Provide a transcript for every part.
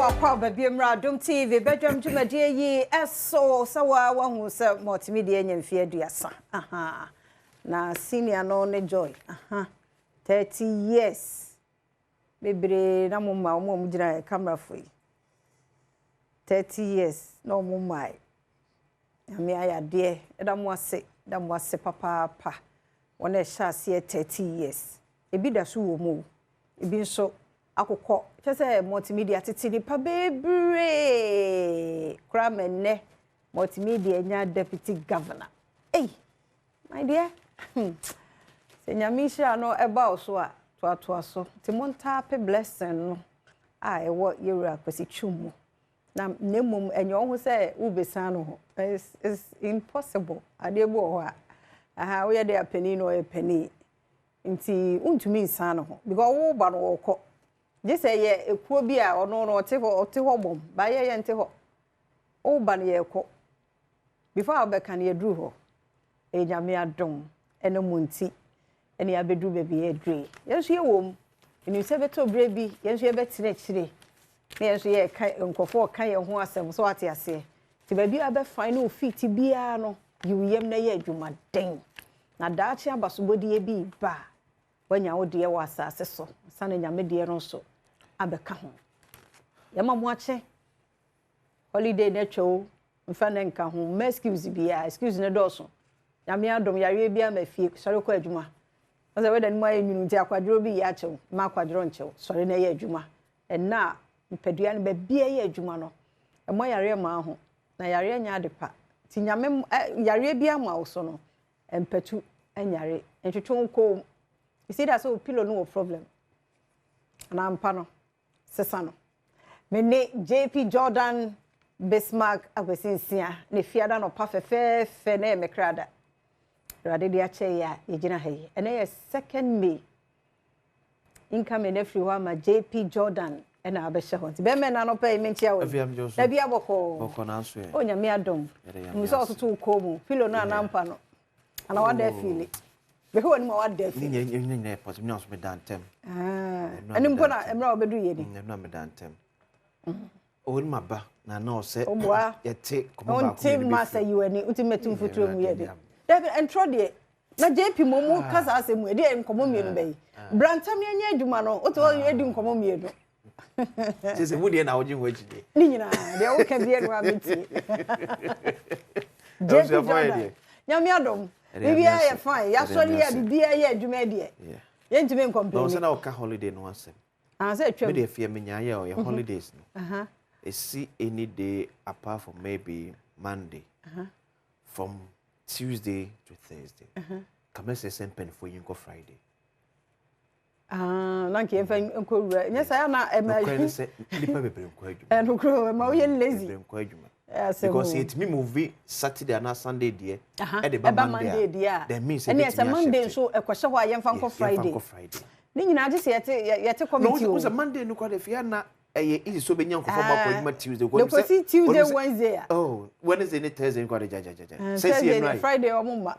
Kwa baby mra Adom TV Badwam dwumadie yi eso sawa wahu se multimedia nyamfie aduasa aha na senior no ne joy aha 30 years bebre na mumma mu gina camera foi 30 years no mumma ami ayade da mo ase papa wona sha se 30 years ebi da so wo mu ebi nso akukọ chese multimedia titiri pa bebre kra menne multimedia nya deputy governor my dear senyamisha no eba oso a to so timonta pe blessing no ewo yewura kwesi twumu na nemum enyo ho se ubesan no ho is impossible adebo ho aha wo ye de apeni no epeni nti untumi nsan no ho because wo ba no wo This a ekuo bi a ono no ote ho bom ba ye nte ho o ba ne ye ko before abeka ne edru ho enyame adom ene munti ene abedu bebi edre yenso ye wom eni se beto bre bi yenso ye betire kire na yenso ye kan nkofo kan ye ho asem so ate ase ti bebi abe final fit bia no yiwuyem na ye adwuma den na daachi abasobodi ye bi ba wanya wo de ye wasa ase so sana nyame de no so abeka ho yama mo ache holiday na cho mfa na nka ho ma excuse bia excuse ne doso nyame adom yare bia ma fie sori ko adwuma oza we dan mo ayenu nti akwadro bi ya chew ma akwadro nchew sori na ye adwuma enna mpedua ne ba bia ye adwuma no mo yare ma ho na yare nya adepa ti nyame yare bia ma wo so no empatu anyare entwetwe ko you see that so pillow no problem na ampa no sesano mene JP Jordan Bismarck agwesinsia ne fiada no pa fe na emekrada rade dia che ya yegina hayi ene ye 2nd May income in every one ma JP Jordan ena abehye ho be me na no pa mentia wo da bia boko na so e onya me adom mu so to ko mu filo na ampa no ana wada fili be ho ni ma wada fili ni pos mi os me dantem ani mpona emra obedu ye ni na me dantem o ni maba na na o se yete komo ba ko ni masa yiwani ultimate futuro mu ye de David entro de na JP momu kasa asemu de nkomo mienu bayi brantam anya adwuma no o to ye di nkomo mienu se mu de na oji ho ejide ni nyina de o ka bia no amiti JP Jordan nyame adom bibia ye fine ya so ni ya bibia ye adwuma de ye ntime complain no se na o ka holiday no asem say twem me de fie me nya ye holidays no see any day apart from maybe Monday from Tuesday to Thursday come say send pen for you go Friday na ke fa nko wura nya sa na e ma ko say lipa bebre nko adwuma en ko ma wo ye lazy nko adwuma because it me movie Saturday and Sunday there e de ba Monday that means e Monday so e kwhye ho ayemfa nko Friday ni nyina age se yete committee no Monday no kwa de fia na easy so benya nko ba ko adwuma Tuesday ko say Tuesday Wednesday Wednesday and Thursday nko de jaja say Friday o mumma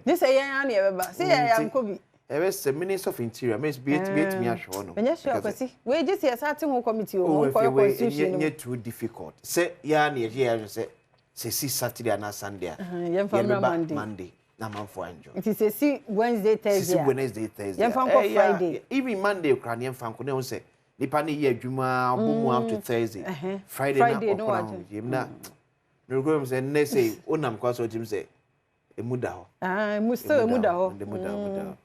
this say yan na e beba say ya nko bi Ever Minister of Interior, Miss Beat me a show. When you sure, we just see a certain committee or constitution. Yet too difficult. Say, Yanni, here, say Saturday and Sunday. Monday. Naman for enjoy. It is a see Wednesday, Thursday. Friday. Even Monday, Ukrainian Fanco say, Nipani ye Juma, boom out to Thursday. Friday, no one. Now, the rooms and they say, Unam Kwaso Jim say, a muda. Musto muda.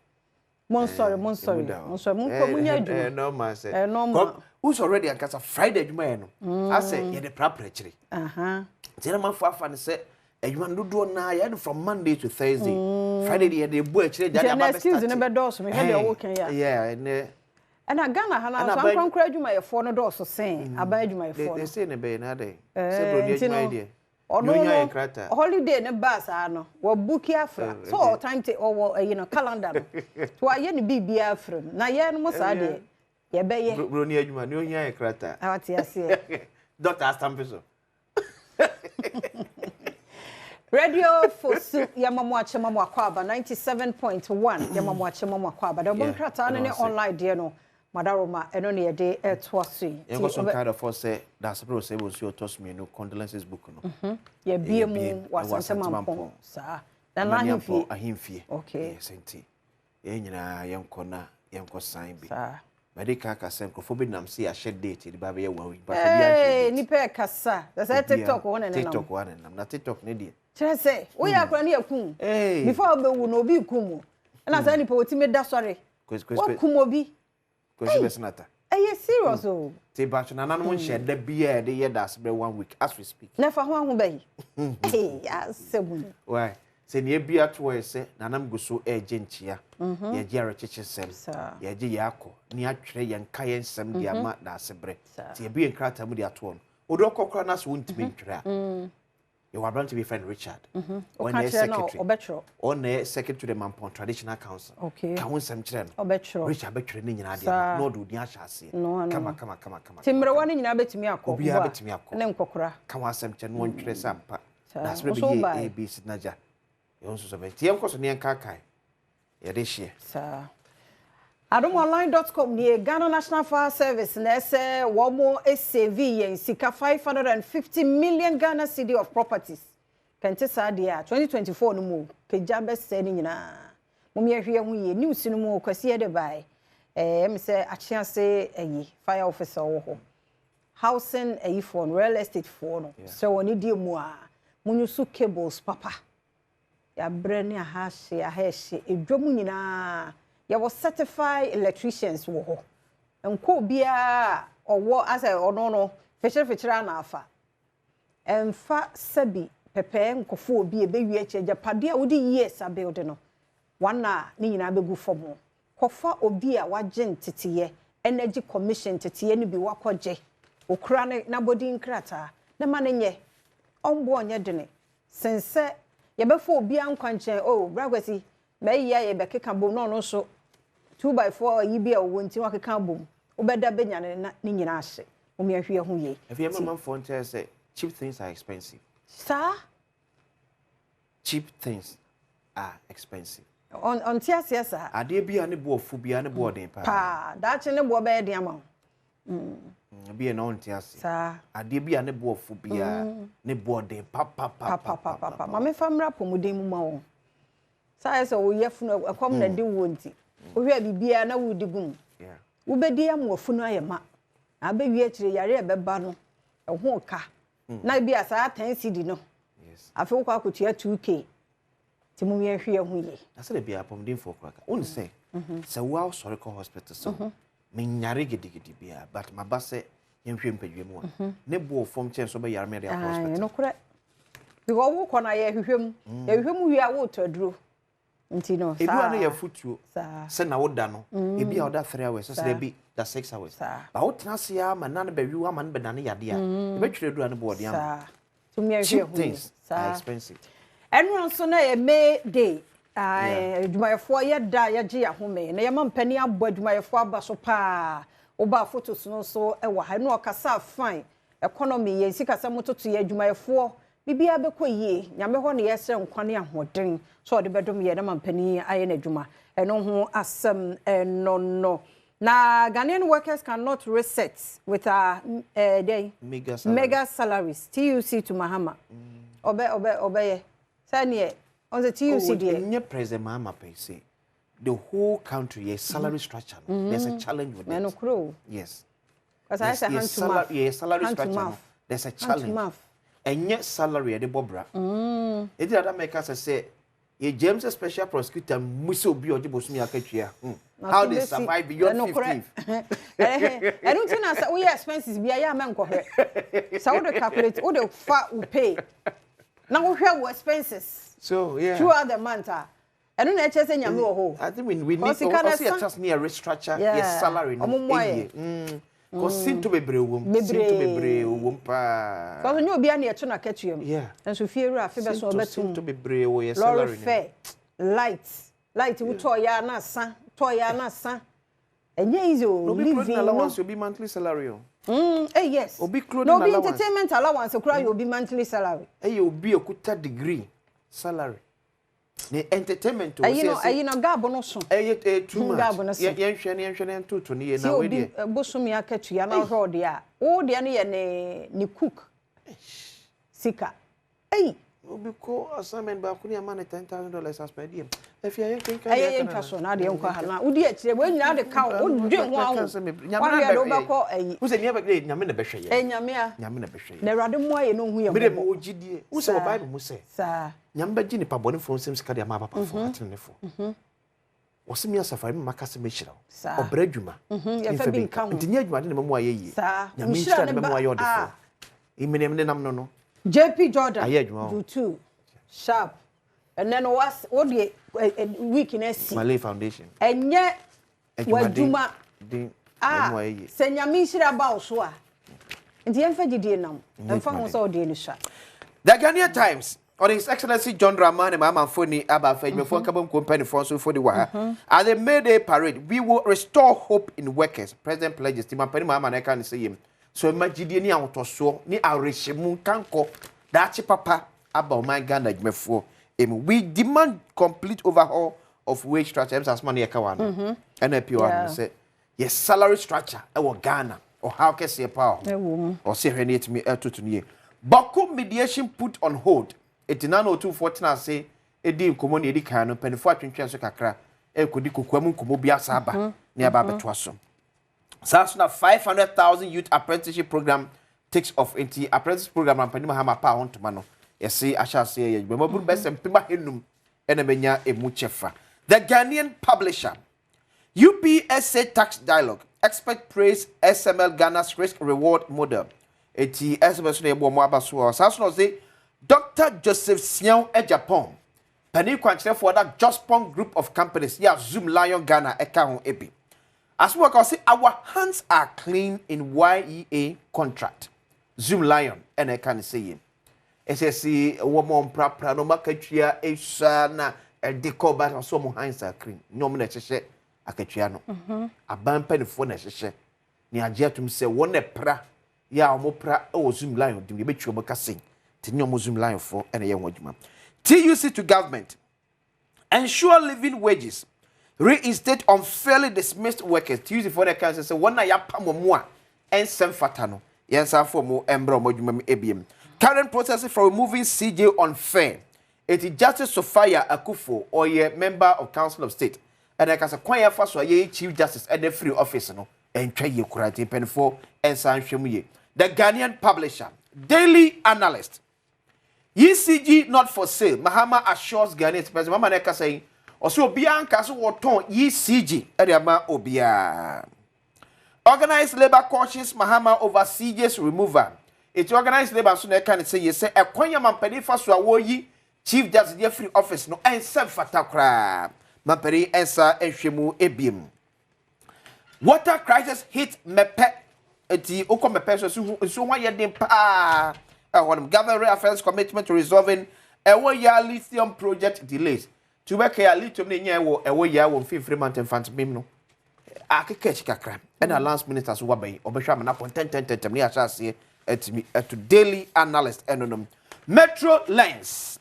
Mon sorry. Mon komunya no man say. No. Who's already a cast of Friday man? I say, you're the proper actually. Tell man for fun say, and you want to do na from Monday to Thursday. Friday, the boy actually that excuse in the doors. We had working. Yeah, and I gonna have some crowd you my phone door so saying, I buy you my phone. They say in a bay, na day. Say, no holiday ne bus ano wo book afra so time to or calendar to aye ne bibia afra na ye no mo sa de ye be ye bro ni adwuma ni ohia e krata awati ase Dr. Stampeso radio fosu yamamu achema mu akwaba 97.1 yamamu achema mu akwaba de bon krata ne online de no madaroma eno ne yede eto aso yi you got some kind of force say that's bro say we see toss me no condolences book no ye bie mu wasantemampon sa na na ahimfie okay senti ye nyina yenkona yenko sign bi sa medical kasa nkofo bi nam see a shed date di ba be 1 week but for bi ni pe kasa say TikTok won ne TikTok won nam na TikTok ne die chere say wo ya kura ne yakun before be wu no bi kumu na say ni pe otime da sori wo kumo bi kwesi besenata you serious oh te ba na nanom shed da bia de ye das bre 1 week as we speak na fa ho be ya sebu why se ne bia to we se nanam guso ejenchia ye gi arecheche sem ye gi yakọ ni atwere ye nka ye nsem dia ma da sebre te bia nkrata mu dia to no odo kokora na so ntimi ntwere a you are going to be friend Richard when he secretary on the secretary the Mampon traditional council okay ka won sem kire no Richard betwere ni nyina dia no do di ahase kama timre wani nyina betimi akọ obi a betimi akọ ne nkokora ka wa sem kire no won twere sampa that's be ye ABC naja you so be tie nkoso ne nka kai ye de hie sa adomonline.com the Ghana National Fire Service na say wo mo save yen sika 550 million Ghana cedi of properties kente sa dia 2024 no mu peja be se ni nyina mo me hwe hu ye news no mu kwasi de bai me say achiase ayi fire officer wo ho housing ayi for real estate for no so woni die mu a munyusu cables papa ya bre ni aha hye edwom nyina ya was certified electricians wo ho enko bia owo asa ono fechire na afa emfa sabi pepe nkofo obi ebewi eche japade a wodi years abuild no wana ni nyina begu fomo kofa obi a waje ntetiye energy commission tetiye ni bi wakoje okura na body nkrata na manenye ombo onye dene sense yebefo obi ankwanche bragwesi meya ye bekeka bom no so 2x4 yibi a wonti wakeka bom obeda benya ne nyina ahye omi ahwe hu ye if you mama phone tell say cheap things are expensive sir cheap things are expensive on tias yes sir ade bia ne bo ofu bia ne bo den pa da che ne bo be den ama bia na on tias sir ade bia ne bo ofu bia ne bo den pa mama famra pomuden mu ma won sai so wo yefunu akom na de wonti wo hwe bibia na wo digum wo bedi amofunu ayema abewi akire yare ebeba no ho ka na bia sa 10 cedi no yes afi wo kwa kotua 2k ti mu ye hwe hu ye na se bia pomuden for kraka on say se wo sorry ko hospital so me nyare gidigidi bia but mabase ye hwe mpadwem a ne bo fom chen so be yare me de hospital no kure because wo kona ye hwehwem ye hwehwem wi a wo toduro nti no sa edu ana ye futuo se na wo da no ebi a wo da 3 hours so be da 6 hours ba wo tena se ya ma na be wi wa ma ne be da ne yade a e be twere edu ana bo ode am to me hwehwem sa expensive enron so na ye may day adwumayefo ye da ye gye ya home na ye ma mpani abɔ adwumayefo aba so pa oba photos no so e wa ha no okasa fine economy ye sika sa mototo ye adwumayefo bibia bekoyie nyame ho ne yesre nkwane ahoden so ode bedom ye na mampani aye na adwuma eno ho asem no na Ghanaian workers cannot reset with a mega salaries TUC to Mahama obe sanye on the TUC dey president Mahama pay say the whole country is salary structure there's a challenge with it yes because I say hand to mouth salary structure there's a challenge and yet salary at the bobra. It did that make us say, a James a special prosecutor, Musso be or Jibosmi Akatia. How they survive beyond 50. I don't think we expenses be a man coher. So the calculate all the fat will pay. Now we have expenses. So, yeah. Throughout the month. I don't know, I think we need to see a just near restructure your salary. Cause sin to be brave pa. Cause you be any na catch you. Yeah. And so fear afi be so betum. To be brave your salary. Light we toya na san. Enye easy o living allowance will be monthly salary. Yes. Obi clothing no allowance. No be entertainment allowance okura you be monthly salary. You be okuta degree salary. ne entertainment o ayi no gabo no so too much yen hwe ntoto ne ye na we de bosumi akatua na hwe ode a wo de ne ye ne cook sika obi ko assignment ba ko ne amane $10,000 as per diem efia yen kan ayi ntwaso na de enko ha na wo di akire we nyina de ka wo dwe ho awo nyame na do bako ayi wo se nyame be nyame na behwe ye nyame na behwe ye na awrade mo aye no hu ye me de mo ogidie wo se Bible mo se sa nyame ba gi ni pa bone fo nsem sika de ama papa fo atenefo wo se mi asafari me makase me hira obra dwuma ye fa bi nka ho ntinya dwuma de ne mo aye yi nyame hira ne mo aye odefo iminem ne nam no JP Jordan do too sharp and then what the week in SC Malay Foundation enye waduma senyami shira ba so a nti emfa gidie nam emfa ho so de ni sha The Ghanaian Times on His Excellency John Dramani Mahama Foni Aba Fejmefo Kabam Company for so for the Waha at the May Day parade we will restore hope in workers. President pledges Tima Pani Mahama na kan say him so magidie ni ahotoso ni arehemu kanko dachi papa about my Ghana adwumefo we demand complete overhaul of wage structure as money ekawa no NPO say yes salary structure e wo Ghana or how can say power or say hwe net me to nie Baku mediation put on hold 890214 say edi nkomo ne edi kan no penifo atwentwen so kakra e kodi kokwam nkomo bia saba ne aba beto aso Sasuna 500,000 youth apprenticeship program takes off into apprenticeship program and Panima Hama pa on to mano. Yes, see, I shall say, you remember best and Pima Henum and a menya a muchefa. The Ghanaian publisher UPSA tax dialogue expert praise SML Ghana's risk reward model. Eti SMS ne bo mo abaso. Sasuna say Dr. Joseph Sian e Japan. Pani kwanchire for that Jospon group of companies. Yeah, Zoom Lion Ghana eka hon ebi. As we can see, our hands are clean in YEA contract. Zoom Lion, and I can say it. SSC, woman, prapra, no makatria, a sana, a decor, but some hands are clean. No necessary, a catriano. A bumpen for necessary. Near Jetum say, one pra, ya mo pra, oh, Zoom Lion, to be bet you sing. To Zoom Lion for any young woman. TUC to government. Ensure living wages. Reinstate unfairly dismissed workers. Tuesday for the council say one ya pamomwa and sem fatano. Yensa for mo embro modumam ebiem. Current process for removing CJ unfair. It is Justice Sophia Akufo or ye member of Council of State. And I can say kwanya fa so ye Chief Justice at the free office no and try ye kurate pen for and san hwemuye. The Ghanaian publisher, Daily Analyst. ECG not for sale. Mahama assures Ghanaians President Mama Neka saying also obia nka so woton ECG eriama obia. Organized labor cautions Mahama over CJ's removal. It organized labor so na kan say yes ekwanya mampani fa so awoyi Chief Justice the free office no ensem fatakra. Mampani ensa ehwemu ebiem. Water crisis hit mepe eti okọ mepe so wa ye dem pa. Government affairs commitment to resolving a lithium project delays. To work a lithium near a way ya won 5 months and fans bim no. Akeke kakra. And our last ministers were by Obesham upon 10 near Chassis at Daily Analyst Anonym. Metro Lines.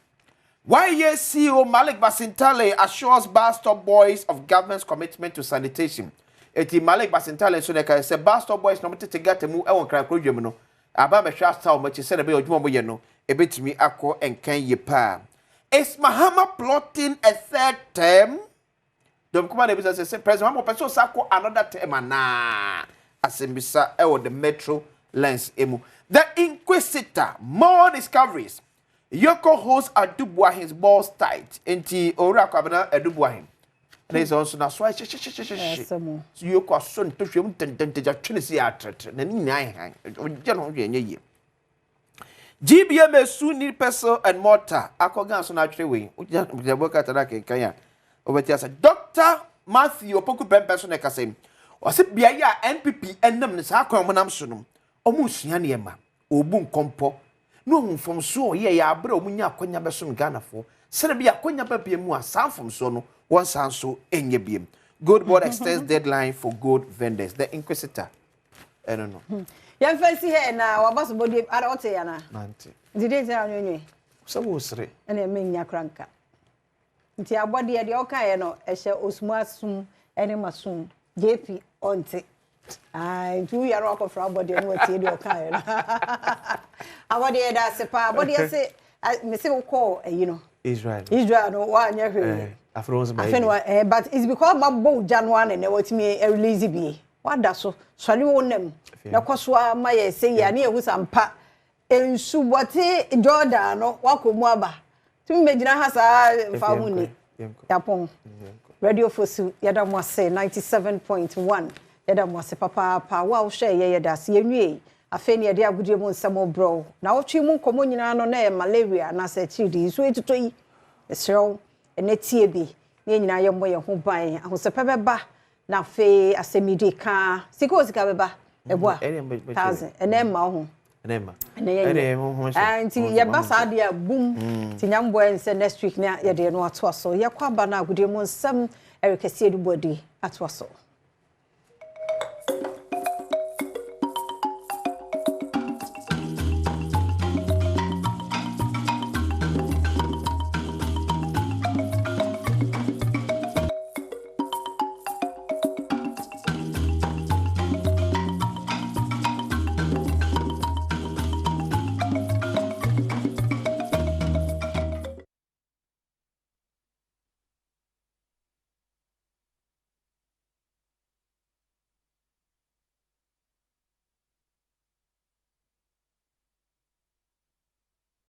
YA CEO Malik Basintale assures bar stop boys of government's commitment to sanitation. Eti Malik Basintale so neka say bar stop boys no mete get mu e won kra krodwam no. Aba me hwa style machi se na be odwuma boye no ebetimi akọ enkan ye pa. Is Mahama plotting a third term? Dom kuma na bisa say President Mahama person sako another term na asembisa e the Metro Lens emu. The Inquisitor, more discoveries. Yoko hosts Adubuahin's balls tight into Ora Kwabena Adubuahin. There is also now so Yoko son to him tendented Trinity at Nani. GBM soon need peso and mortar. Akogan so naturally way. The work at Kenya. Over there, Dr. Matthew Opoku person like I say. Was it Bia NPP and them is Hakomanam Sunum? Almost Yaniema. Obun compo. No from so ya bro munya kwanya beso Ghana for. Send be a kwanya papi mu asan from so no one sound so enye biem. Gold board extends deadline for gold vendors. The Inquisitor. I don't know. Yan fancy here na wa boss body ara ote ya na. Nanti. Did they say anyo? So wo sere. Na me nya kranka. nti abode ye de okaye no ehye osumuasum ene masum JP onte ntu ya ro akofra abode no watie de okaye no abode ye da se pa abode ye se me se wo call no Israel no wa anya hwe afro but it's because my bow January and what me release be what da so sori wo nem na kwaso ma ye say ya na ehu sampa ensu bote Jordan no wakomu aba tumi megina ha sa fa hu ni yapon radio fosu yada mo ase 97.1 yada mo ase papa pa wa wo share ye yada se yenwie afa ni yade agudie mo nsamo bro na wo twi mu komo nyina no na malaria na sa chidi so etito yi esrew enetie bi ne nyina ye mo ye ho ban ahosepe beba na fe asemidi ka sika beba eboa 1000 enema ho enema anti ye basa dia boom ti nyambo ense next week na ye de no ato so ye kwaba na agudie mo nsam erikese edubodi ato so